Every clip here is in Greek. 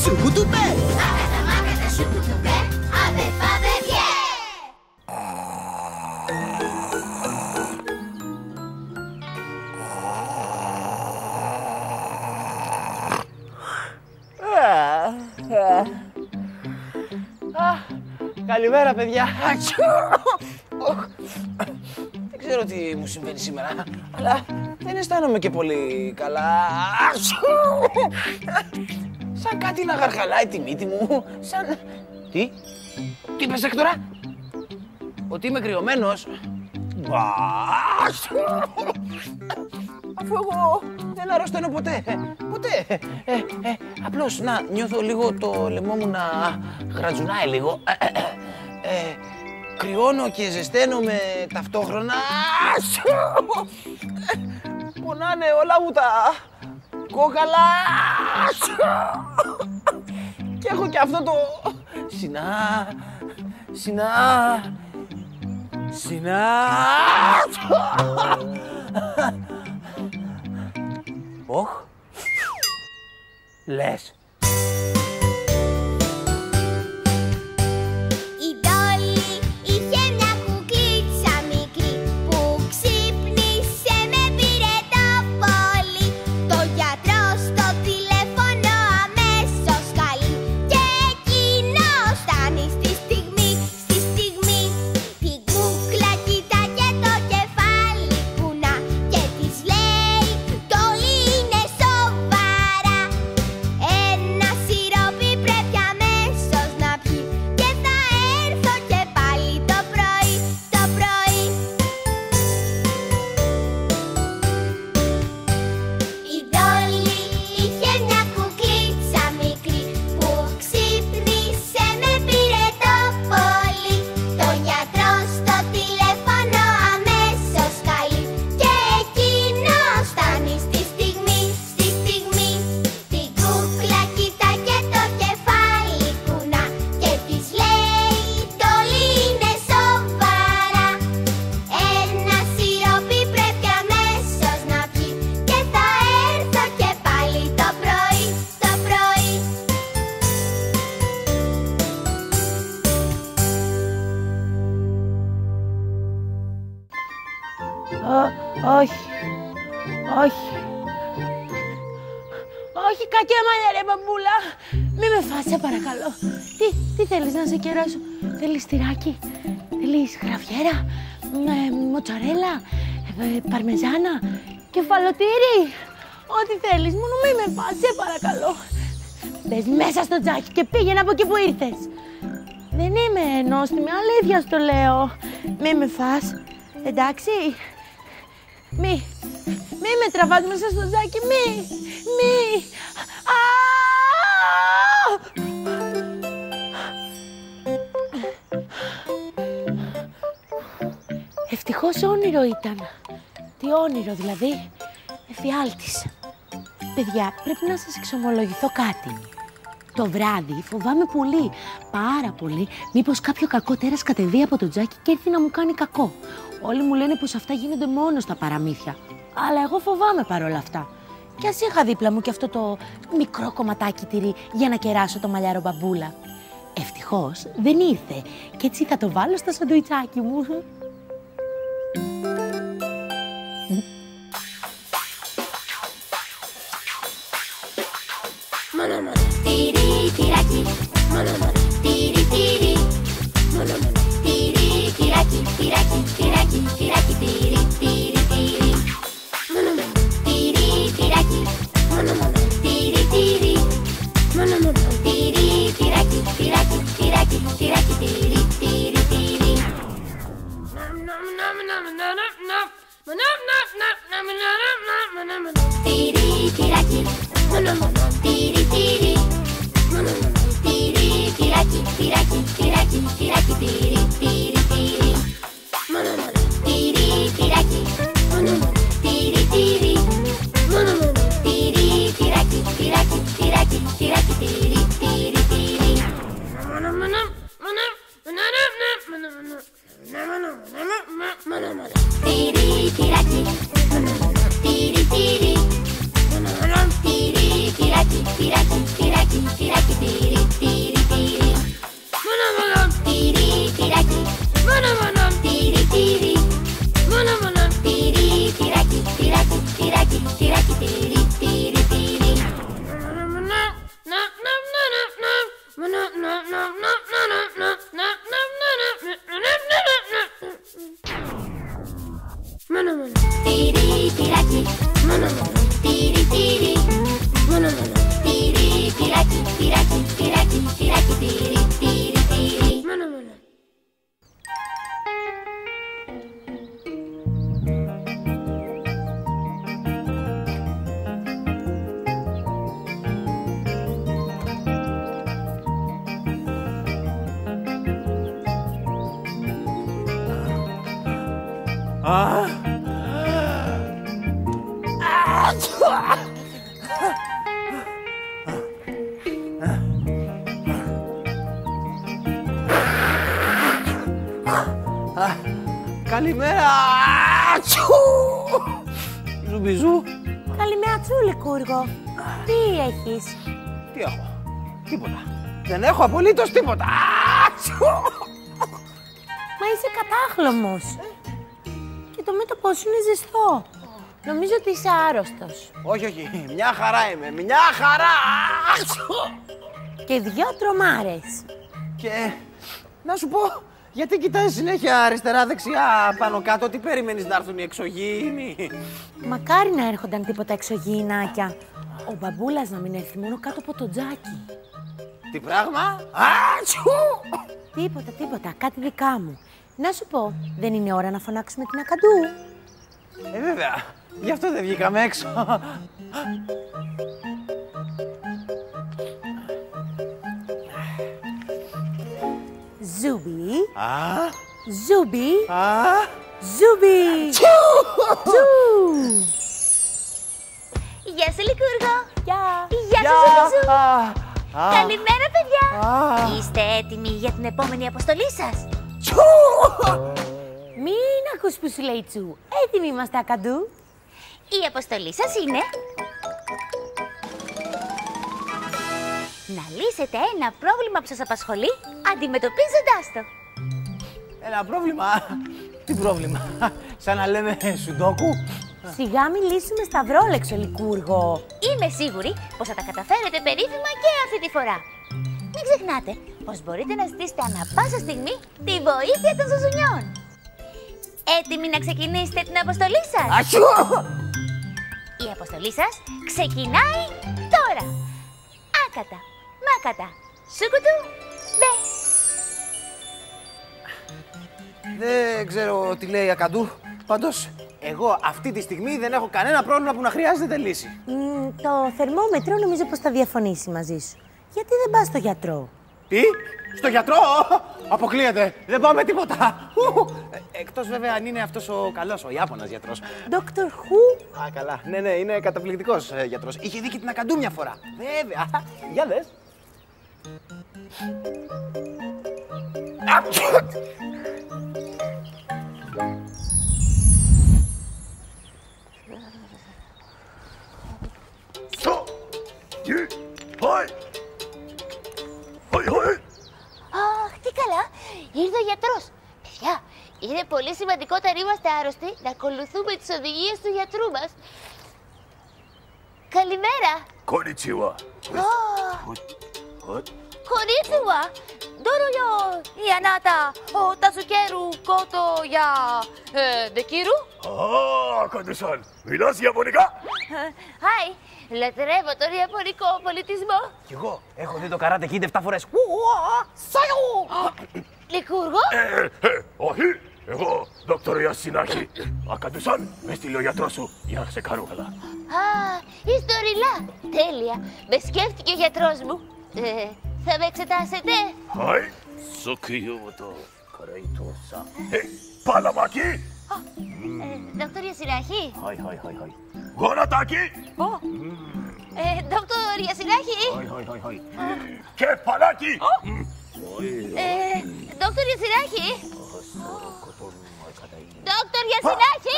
σουκουτουπέ. Μάκατα σουκουτουπέ, αδερφά παιδιά. Καλημέρα, παιδιά. Δεν ξέρω τι μου συμβαίνει σήμερα, αλλά δεν αισθάνομαι και πολύ καλά. Σαν κάτι να γαργαλάει τη μύτη μου, σαν... Τι είπες, Έκτορα? Ότι είμαι κρυωμένος? Αφού εγώ δεν αρρωσταίνω ποτέ. Ποτέ. Απλώς να νιώθω λίγο το λαιμό μου να γρατζουνάει λίγο. Κρυώνω και ζεσταίνομαι ταυτόχρονα. Πονάνε όλα μου τα κόκαλα. Και έχω και αυτό το... Συνά... Όχ. Λες. Όχι, κακιά μαλλιά ρε μπαμπούλα. Μη με φας, σε παρακαλώ. Τι θέλεις να σε κεράσω? Θέλεις τυράκι? Θέλεις γραβιέρα? Μοτσαρέλα? Παρμεζάνα? Κεφαλοτήρι? Ό,τι θέλεις, μόνο μη με φας, σε παρακαλώ. Μπες μέσα στο τζάκι και πήγαινε από εκεί που ήρθες. Δεν είμαι νόστιμη, αλήθεια στο λέω. Μη με φας, εντάξει? Μη με τραβάς μέσα στο τζάκι, μη. Ευτυχώς όνειρο ήταν. Τι όνειρο δηλαδή? Εφιάλτης. Παιδιά, πρέπει να σας εξομολογηθώ κάτι. Το βράδυ φοβάμαι πολύ, πάρα πολύ, μήπως κάποιο κακό τέρας κατεβεί από το τζάκι και έρθει να μου κάνει κακό. Όλοι μου λένε πως αυτά γίνονται μόνο στα παραμύθια. Αλλά εγώ φοβάμαι παρόλα αυτά. Κι ας είχα δίπλα μου και αυτό το μικρό κομματάκι τυρί για να κεράσω το μαλλιάρο μπαμπούλα. Ευτυχώς δεν ήρθε και έτσι θα το βάλω στο σαντουιτσάκι μου. Τυρί, τυράκι, τυρί, τυρί. Τυρί, τυράκι, τυράκι, τυράκι, τυράκι, τυρί, τυρί, τυρί. Τυρί, τυράκι, τυρί, τυρί. Τυρί, τυράκι, τυράκι, τυράκι, τυράκι, τυρί, τυρί, τυρί. Τυρί, τυράκι, τυρί, τυρί. Τυρί, τυράκι, τυρί, τυρί. Καλημέρα! Ζουμπιζού. Καλημέρα, Λικούργο. Τι έχεις? Τι έχω? Τίποτα. Δεν έχω απολύτως τίποτα. Μα είσαι κατάχλωμος. Και το μέτωπό σου είναι ζεστό. Νομίζω ότι είσαι άρρωστος. Όχι, όχι. Μια χαρά είμαι. Μια χαρά! Και 2 τρομάρες. Και να σου πω, γιατί κοιτάζεις συνέχεια αριστερά-δεξιά, πάνω-κάτω, τι περιμένεις να έρθουν οι εξωγήινοι? Μακάρι να έρχονταν τίποτα εξωγήινάκια. Ο μπαμπούλας να μην έρθει μόνο κάτω από το τζάκι. Τι πράγμα? Τίποτα, κάτι δικά μου. Να σου πω, δεν είναι ώρα να φωνάξουμε την Ακαντού? Βέβαια, γι' αυτό δεν βγήκαμε έξω. Ζούμπι. Α, Ζούμπι. α, Ζούμπι. Τσου. Γεια σου, Λικούργο. Γεια. Γεια σου, Ζουμπιζού. α, Καλημέρα, παιδιά. α. Είστε έτοιμοι για την επόμενη αποστολή σας? Μην ακούς που σου λέει Τσου. Έτοιμοι είμαστε, Ακαντού. Η αποστολή σας είναι να λύσετε ένα πρόβλημα που σας απασχολεί αντιμετωπίζοντάς το. Ένα πρόβλημα. Τι πρόβλημα? Σαν να λέμε σουντόκου. Σιγά μην λύσουμε σταυρόλεξο, Λικούργο. Είμαι σίγουρη πως θα τα καταφέρετε περίφημα και αυτή τη φορά. Μην ξεχνάτε πως μπορείτε να ζητήσετε ανά πάσα στιγμή τη βοήθεια των ζουζουνιών. Έτοιμοι να ξεκινήσετε την αποστολή σας? Αχιού! Η αποστολή σας ξεκινάει τώρα. Άκατα, μάκατα, σούκουτου, μπε. Δεν ξέρω τι λέει η Ακαντού. Πάντως, εγώ αυτή τη στιγμή δεν έχω κανένα πρόβλημα που να χρειάζεται λύση. Το θερμόμετρο νομίζω πως θα διαφωνήσει μαζί σου. Γιατί δεν πας στο γιατρό? Τι? Στο γιατρό? Αποκλείεται. Δεν πάμε τίποτα. Εκτός βέβαια αν είναι αυτός ο καλός, ο Ιάπωνας γιατρός. Dr. Who? Α, καλά. Ναι, είναι καταπληκτικός γιατρός. Είχε δει και την Ακαντού μια φορά. Βέβαια. Για δες. Αχ, τι καλά. Ήρθε ο γιατρός. Παιδιά, είναι πολύ σημαντικό όταν είμαστε άρρωστοι να ακολουθούμε τις οδηγίες του γιατρού μας. Καλημέρα. Konnichiwa. Konnichiwa. Δώρο η ανάτα ο Τασουκέρου κότο για δεκίρου. Akadu-san, μιλάς Ιαπωνικά? Hi, λατρεύω τον Ιαπωνικό πολιτισμό. Κι εγώ έχω δει το καράτε κίντε 7 φορές. Λικούργο. Όχι, εγώ, Δόκτωρ Ιασινάχη. Akadu-san, με στείλει ο γιατρός σου για να σε καρούγαλα. Α, είστε ορειλά. Τέλεια. Με σκέφτηκε ο γιατρός μου. Θα με εξετάσετε? Χάι, σοκιούτο, καραϊτόσα. Παλαμάκι. Δόκτωρ Ιασινάχη. Χάι. Γονατάκι. Δόκτωρ Ιασινάχη. Χάι. Κεφαλάκι. Δόκτωρ Ιασινάχη. Δόκτωρ Ιασινάχη.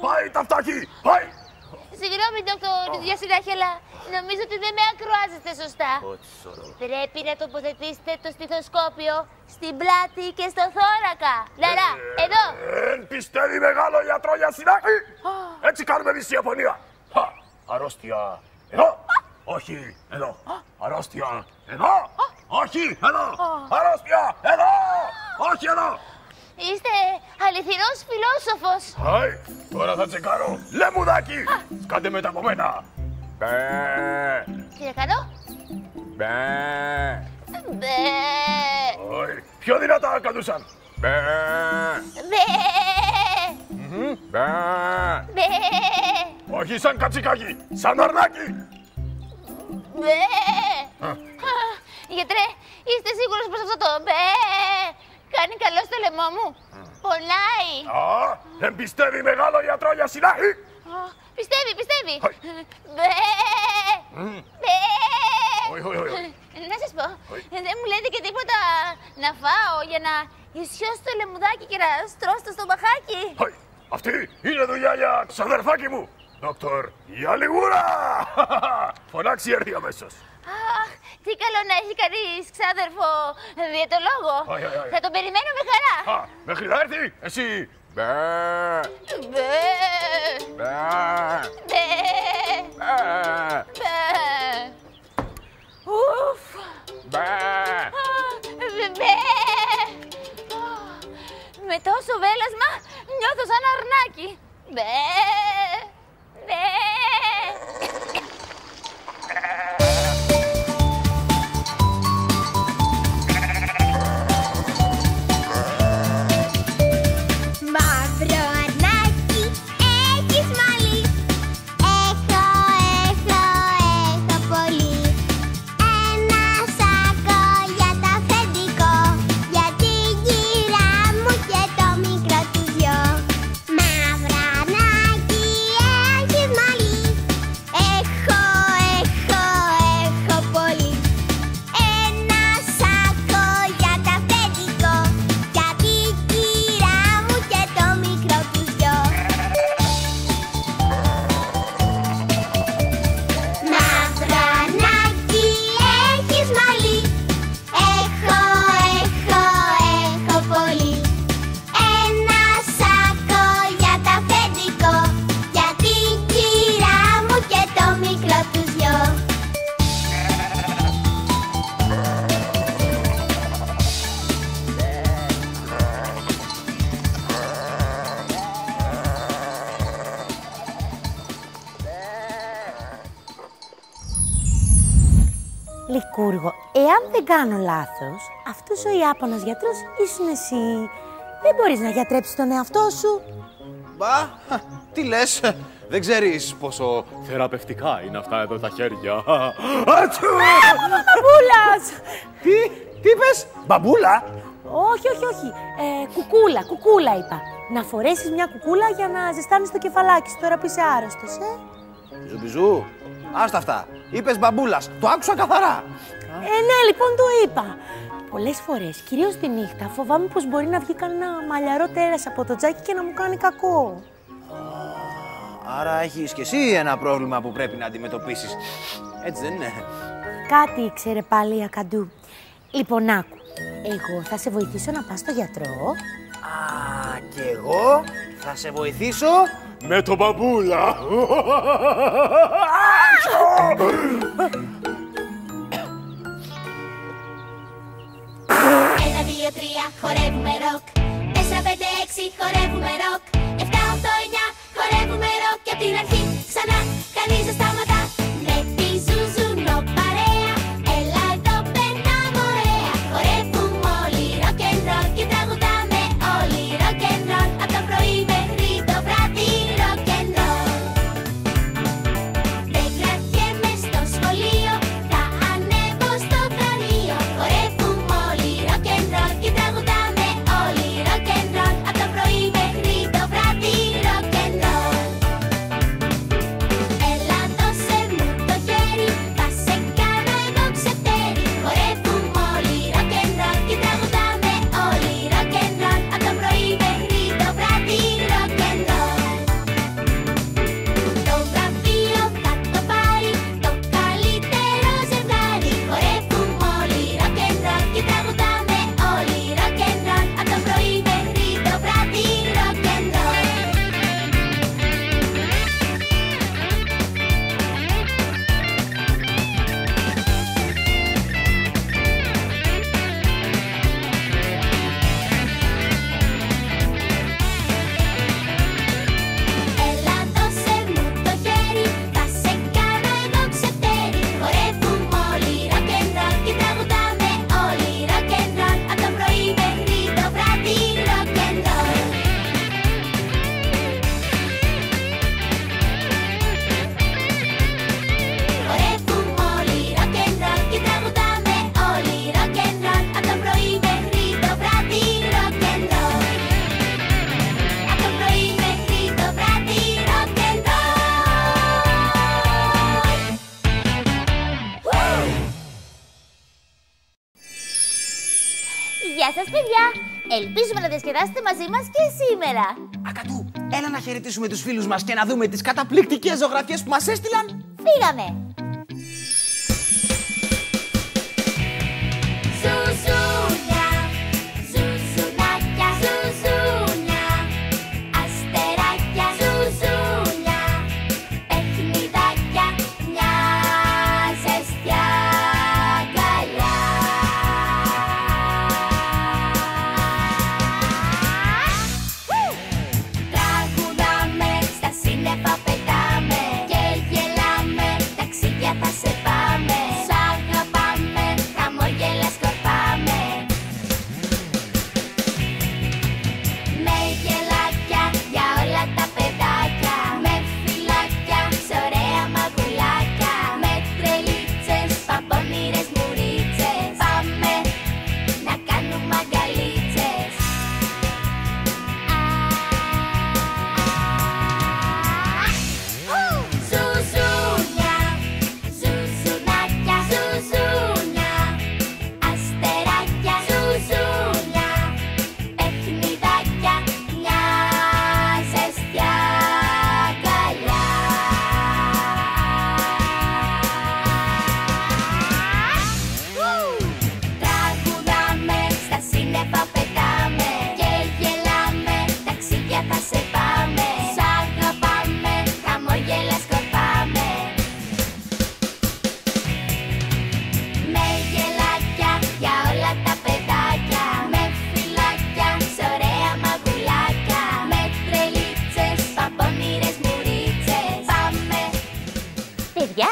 Πάει ταυτάκι. Πάει. Συγγνώμη, Δόκτωρ Ιασινάχη, αλλά νομίζω ότι δεν με ακροάζεστε σωστά. Πρέπει να τοποθετήσετε το στιθοσκόπιο στην πλάτη και στο θώρακα. Λαρά, εδώ. Εν πιστεύει μεγάλο γιατρό Ιασινάχη. Έτσι κάνουμε εμείς στη Ιαπωνία. Αρρώστια εδώ. Όχι εδώ. Αρρώστια εδώ. Όχι εδώ. Αρρώστια εδώ. Όχι εδώ. Είστε αληθινός φιλόσοφος. Χάι, τώρα θα τσεκάρω. Λεμουδάκι. Σκάντε μετά από μένα. Μπε. Τι να κάνω? Μπε. Μπε. Όχι. Πιο δυνατά Ακαντού-σαν. Μπε. Μπε. Μπε. Μπε. Όχι σαν κατσικάκι. Σαν αρνάκι. Μπε. Γιατρέ, είστε σίγουρος πως αυτό το μπε κάνει καλό στο λαιμό μου? πονάει. Α, δεν πιστεύει μεγάλο γιατρό για συνάχη. Πιστεύει. Μπε. Να σας πω, δεν μου λέτε και τίποτα να φάω για να ισιώσω το λεμουδάκι και να στρώσω στο μπαχάκι. Αυτή είναι δουλειά για ξαδερφάκι μου, Δόκτωρ Γιαλιγούρα. Φωνάξει έρθει αμέσως. Αχ, τι καλό να έχει κανείς ξάδερφο διαιτολόγο. Θα τον περιμένω με χαρά. Μέχρι να έρθει, εσύ. Μπε. Ουφ. Με τόσο βέλασμα νιώθω σαν αρνάκι. Μαύρο αρνάκι, έχεις μαλλί. Έχω πολύ. Ένα σάκο για το αφεντικό, για την κυρά μου και το μικρό τους γιο. Μαύρο αρνάκι, έχεις μαλλί. Έχω πολύ. Ένα σάκο για το αφεντικό, για την κυρά μου και το μικρό τους γιο. Μαύρο αρνάκι, έχεις μαλλί. Έχω πολύ. Ένα σάκο για το αφεντικό, για την κυρά μου και το μικρό τους γιο. Λικούργο, εάν δεν κάνω λάθος, αυτός ο Ιάπωνας γιατρός ήσουν εσύ. Δεν μπορείς να γιατρέψεις τον εαυτό σου. Μπα, τι λες, δεν ξέρεις πόσο θεραπευτικά είναι αυτά εδώ τα χέρια. Ατσου! Μπαμπούλας! Τι είπες, μπαμπούλα? Όχι. Κουκούλα είπα. Να φορέσεις μια κουκούλα για να ζεστάνεις το κεφαλάκι σου τώρα που είσαι άρρωστος, Ζουμπιζού, άστα αυτά. Είπες μπαμπούλας, το άκουσα καθαρά. Ναι, λοιπόν το είπα. Πολλές φορές, κυρίως τη νύχτα, φοβάμαι πως μπορεί να βγει κανένα μαλλιαρό τέρας από το τζάκι και να μου κάνει κακό. Άρα έχεις κι εσύ ένα πρόβλημα που πρέπει να αντιμετωπίσεις. Έτσι δεν είναι? Κάτι ήξερε πάλι η Ακαντού. Λοιπόν, άκου. Εγώ θα σε βοηθήσω να πας στο γιατρό. Και εγώ θα σε βοηθήσω Με το μπαμπούλα. 1, 2, 3, χορεύουμε ροκ. 4, 5, 6, χορεύουμε ροκ. 7, 8, 9, χορεύουμε ροκ. Και απ' την αρχή ξανά, κανείς δεν σταματά. Με τη Ζουζουνό παρέα, έλα εδώ περνάμε ωραία. Χορεύουμε όλοι ροκ and roll και τραγουδάμε όλοι ροκ and roll. Απ' το πρωί μέχρι το βράδυ ροκ and roll. Δεν κρατιέμαι στο σχολείο, θα ανέβω στο θαρείο. Χορεύουμε όλοι ροκ and roll και τραγουδάμε όλοι ροκ and roll. Απ' το πρωί μέχρι το βράδυ ροκ and roll. Έλα δώσε Γεια σας, παιδιά! Ελπίζουμε να διασκεδάσετε μαζί μας και σήμερα. Ακατού, έλα να χαιρετήσουμε τους φίλους μας και να δούμε τις καταπληκτικές ζωγραφιές που μας έστειλαν. Φύγαμε! Ζουζούνια, ζουζουνάκια, ζουζούνια, αστεράκια, ζουζούνια, παιχνιδάκια, μια ζεστιά αγκαλιά. Τραγουδάμε, στα σύννεφα πετάμε και γελάμε, ταξίδια θα σε πάμε. Σ' αγαπάμε, χαμόγελα σκορπάμε. Με γελάκια για όλα τα παιδάκια, με φυλάκια σ' ωραία μαγουλάκια, με τρελίτσες, παπονήρες μουρίτσες, πάμε να κάνουμε αγκαλίτσες. Ζουζούνια, ζουζουνάκια, ζουζούνια, αστεράκια, ζουζούνια, παιχνιδάκια, μια ζεστιά αγκαλιά. Τραγουδάμε, στα σύννεφα πετάμε και γελάμε, ταξίδια θα σε πάμε. Σ' αγαπάμε, χαμόγελα σκορπάμε. Με γελάκια για όλα τα παιδάκια, με φυλάκια σ' ωραία μαγουλάκια, με τρελίτσες, παπονήρες μουρίτσες, πάμε. Παιδιά,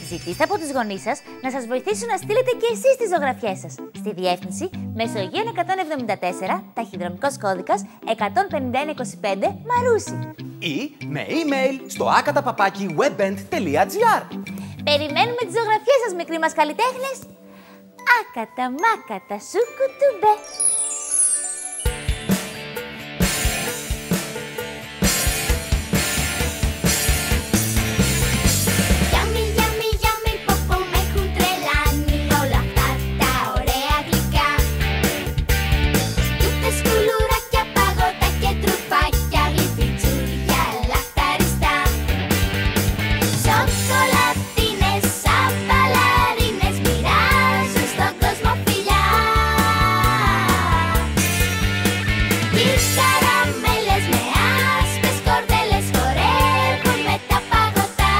ζητήστε από τους γονείς σας να σας βοηθήσουν να στείλετε και εσείς τις ζωγραφιές σας στη διεύθυνση Μεσογείων 174, ταχυδρομικός κώδικας 15125 Μαρούσι. Ή με email στο akata@webbent.gr. Περιμένουμε τις ζωγραφιές σας, μικροί μας καλλιτέχνες. Άκατα μάκατα σου κουτουμπέ. Γιάμι, γιάμι, γιάμι, ποπό, με έχουν τρελάνει όλα αυτά τα ωραία γλυκά. Τούτες κουλουράκια, παγωτά και τρουφάκια, γλυφιτσούρια, λαχταριστά. Σοκολατίνες, σαν μπαλαρίνες, μοιράζουν στον κόσμο φιλιά. Κι οι καραμέλες με άσπρες κορδέλες χορεύουν με τα παγωτά.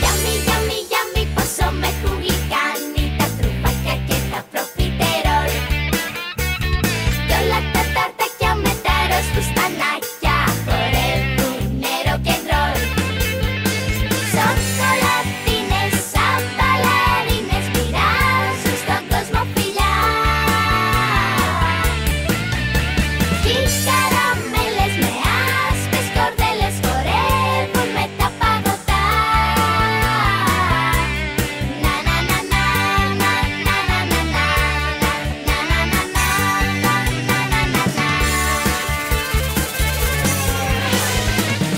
Γιάμι, γιάμι, γιάμι, πόσο με έχουν γλυκάνει τα τρουφάκια και τα προφιτερόλ. Κι όλα τα ταρτάκια με τα ροζ φουστανάκια χορεύουνε ροκεντρόλ. Σοκολατίνες, σαν μπαλαρίνες, μοιράζουν στον κόσμο φιλιά. Κι οι καραμέλες με άσπρες κορδέλες χορεύουν με τα παγωτά. Να να να να να να να να να να να να να να.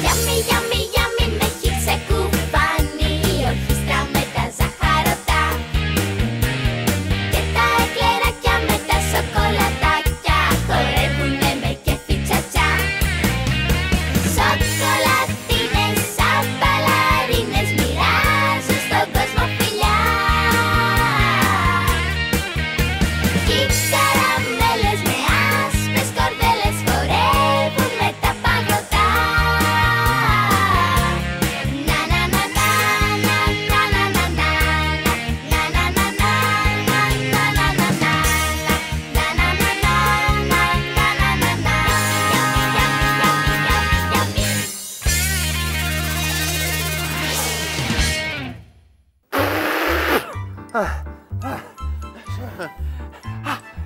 Γιάμι, γιάμι, γιάμι, με έχει ξεκουφάνει η ορχήστρα με τα ζαχαρωτά. Και τα εκλεράκια με τα σοκολατάκια χορεύουνε με κέφι τσατσά. Σοκολατίνες, σαν μπαλαρίνες, μοιράζουν στον κόσμο φιλιά. Κι οι καραμέλες με άσπρες κορδέλες χορεύουν με τα παγωτά. Να να να να να να να να να να να να να να να να να.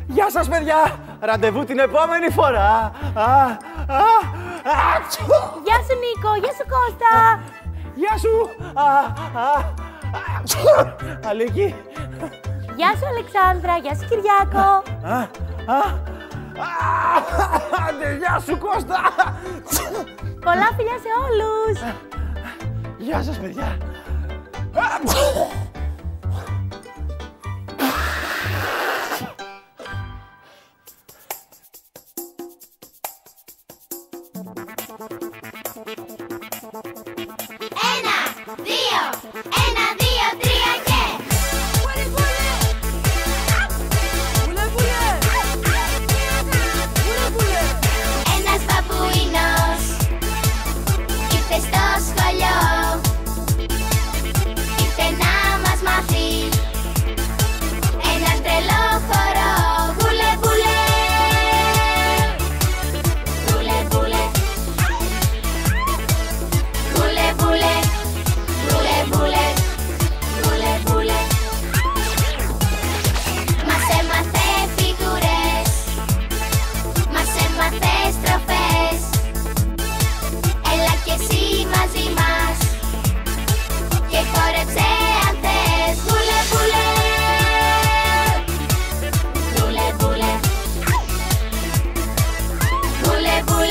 Γεια σας, παιδιά! Ραντεβού την επόμενη φορά! Γεια σου Νίκο, γεια σου Κώστα. Γεια σου! Αλίκη! Γεια σου Αλεξάνδρα, γεια σου Κυριάκο. Άντε, γεια σου Κώστα! Πολλά φιλιά σε όλους. Γεια σας, παιδιά! Μπουλε